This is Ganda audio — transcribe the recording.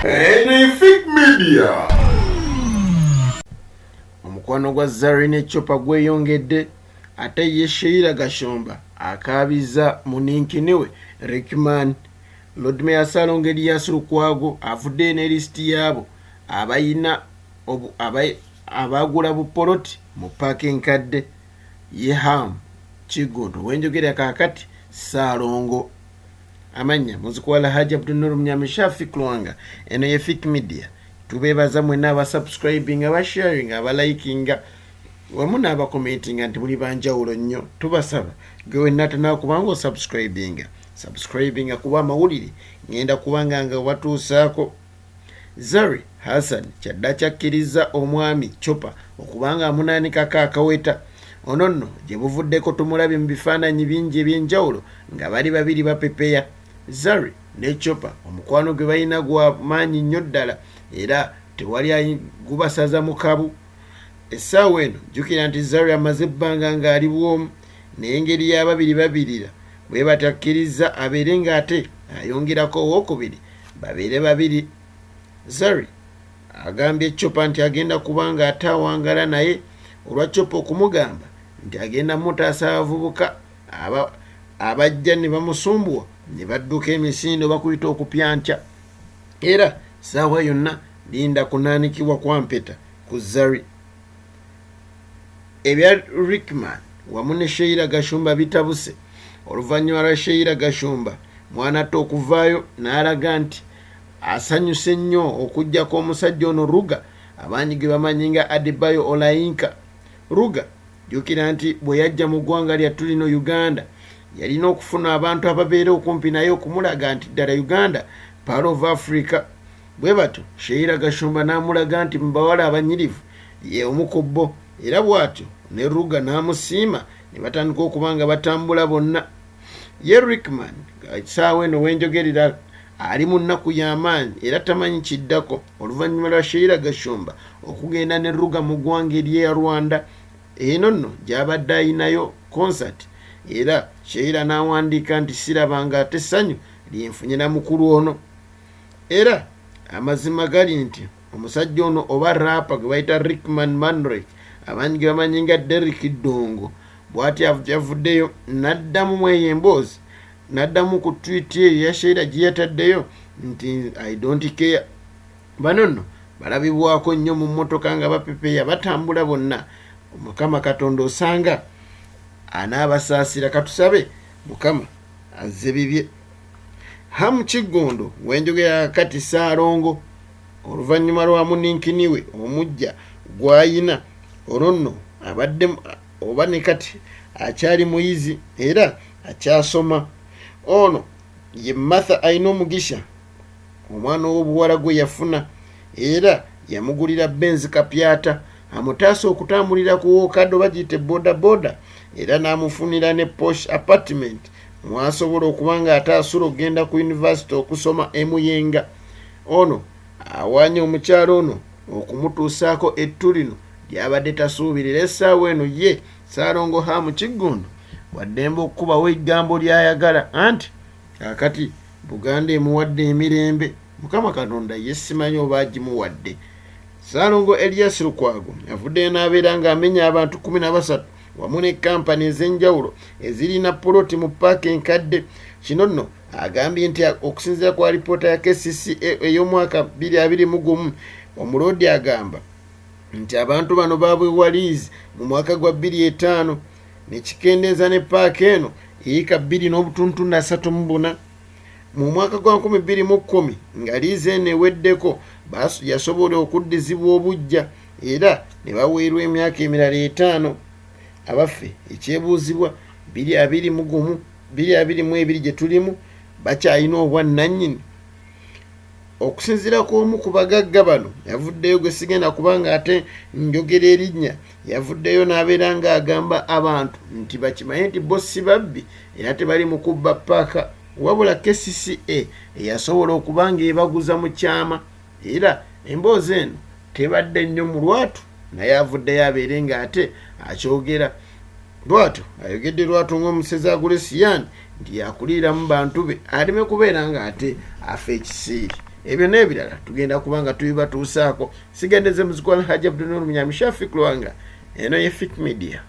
Anything Media. Omukwano gwa Zari ne Choppa gweyongedde ate ye Sheilla Gashumba akabiza muninkiniwe Rickman Lodmeya salongo erias Lukwago avudde ne list yabo abayina abagula bupoloti mu parking kadde ye ham kigundduz wenjogera kakati salongo amanya muzikwala haja Abdunuru Mnyamishafi Klwanga eno ye Fik Media tubebaza mwena aba subscribing aba sharing aba liking wamu n'aba commenting nti muli banjawulo nnyo tubasaba gwe natana kubanga subscribing kuba amawulire ngenda kubanga nga watuusaako Zari Hassan kyadda kyakkiriza omwami Choppa okubanga amunaanikako akaweta ononno gye buvuddeko tumulabe mu bifaananyi bingi eby'enjawulo nga bali babiri bapepeya Zari ne Choppa omukwano gwe balina gwa maanyi nnyo ddala era tewali gubasaza mu kabu essaawa eno jjukira nti Zari amaze ebbanga ng'ali bwomu naye engeri y'ababiri babirira bwe batakkiriza abeere ng'ate ayongerako owookubiri babeere babiri. Zari agambye Choppa nti agenda kubanga ataawangala naye olwa Choppa okumugamba nti agenda mutaasa abavubuka abajja ne bamusumbuwa ne badduka emisindo bakuyita okupya nkya era saawa yonna linda kunaanikibwa kwa mpeta ku Zari. Ebya Rickman wamu ne Sheilla Gashumba bitabuse oluvannyuma lwa Sheilla Gashumba mwanata okuvaayo n'alaga nti asanyuse nnyo okuggyako omusajja ono Ruger abangi ge bamanyi nga Adebayo Olayinka. Ruger jjukira nti bwe yajja mu ggwanga lyattu lino Uganda yalina okufuna abantu ababeera okumpi naye okumulaga nti ddala Uganda part of Africa. Bwe batyo Sheilla Gashumba n'amulaga nti mu bawala abanyirivu ye omu ku bo era bw'atyo ne Ruger n'amusiima ne batandika okuba nga batambula bonna. Ye Rickman essaawa eno wenjogerera ali mu nnaku y'amaanyi era tamanyi kiddako oluvannyuma lwa Sheilla Gashumba okugenda ne Ruger mu ggwanga ery'e Rwanda eno nno gy'abadde ayinayo concert era Sheilla n'awandiika nti sirabanga ate essanyu lyenfunyira mukulu ono era amazima gali nti omusajja ono oba rapa gwe bayita Rickman Manrick abangi ge bamanyi nga Derrick Dongo bw'ati yavuddeyo n'addamu mweyo emboozi n'addamu ku tweet eyo ya Sheilla gye yataddeyo nti I don't care. Bano nno balabibwako nnyo mu mmotoka nga bapepeya batambula bonna. Mukama Katonda osanga anaabasaasira katusabe Mukama azze bibye. Hamu kigundduz wenjogera kati salongo oluvannyuma lwa muninkiniwe omujja gwayina olonno abadde oba ne kati akyali muyizi era akyasoma ono ye Martha ayina omugisha omwana w'obuwala gwe yafuna era yamugulira Benz kapyata amutaasa okutambulira ku wokado bagiyite boda era n'amufunira ne posh apartment mwasobola okuba nga ate asula okugenda ku university okusoma emuyenga. Ono awaanye omukyalo ono okumutuusaako ettu lino lyabadde tasuubirira essaawa eno ye salongo hamu kigundduz waddembe okukubawo egambo ly'ayagala anti kakati Buganda emuwadde emirembe Mukama Katonda ye simanyi oba agimuwadde. Salongo Erias Lukwago avuddeyo n'abeera ng'amenya abantu 13 wamu ne kampani ez'enjawulo ezirina poloti mu paaka enkadde. Kino nno agambye nti okusinziira kwa alipoota ya KCC ey'omwaka 2021 omuloodi agamba nti abantu bano baabwewa liizi mu mwaka gwa 2005 ne kikendeeza ne paaka eno eyika 2.34 mu mwaka gwa 2010 nga liizi eno eweddeko yasobola okuddizibwa obujja era ne baweerwa emyaka emirala 5. Abaffe ekyebuuzibwa 2022 gye tulimu bakyalina obwannannyini. Okusinziira kw'omu ku bagagga bano yavuddeyo gwe sigenda kubanga ate njogera erinnya yavuddeyo n'abeera ng'agamba abantu nti bakimanye nti bo si babbi era tebali mu kubba paaka wabula KCCA eyasobola okuba ng'ebaguza mu kyama era emboozi eno tebadde nnyo mu lwatu naye avuddeyo abeere ng'ate akyogera bw'atyo ayogedde lwatu ng'omusezi agulesiyani nti yakuliira mu bantu be aleme kubeera ng'ate afa ekiseeri ebyo n'ebirala tugenda kubanga tubibatuusaako. Sigendeze muzikola Hajji Abdul Nur Munyami Shafiq Lwanga, eno ye Fit Media.